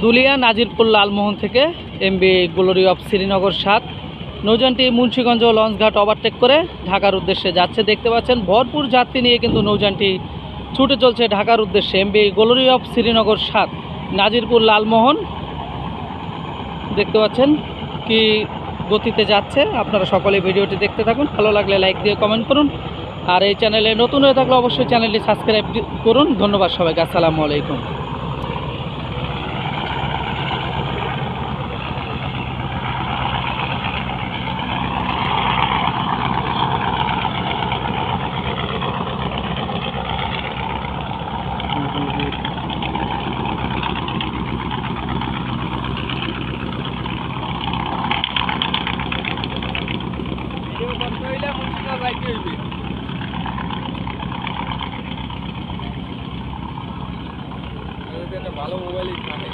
দুলিয়া নাজিরপুর লালমোহন থেকে MB glory of Srinagar 7 নৌযানটি মুন্সিগঞ্জ লঞ্চঘাট ওভারটেক করে ঢাকার উদ্দেশ্যে যাচ্ছে। দেখতে পাচ্ছেন ভরপুর যাত্রী নিয়ে কিন্তু নৌযানটি ছুটে চলছে ঢাকার উদ্দেশ্যে। MB glory of Srinagar 7 Nazirpur Lalmohan দেখতে পাচ্ছেন কি গতিতে যাচ্ছে। আপনারা সকলে ভিডিওটি দেখতে থাকুন, ভালো লাগলে লাইক দিয়ে কমেন্ট করুন, আর এই চ্যানেলে নতুন হয়ে থাকলে অবশ্যই চ্যানেলটি সাবস্ক্রাইব করুন। ধন্যবাদ সবাইকে, আসসালামু আলাইকুম। ভালো মোবাইলই থাকে।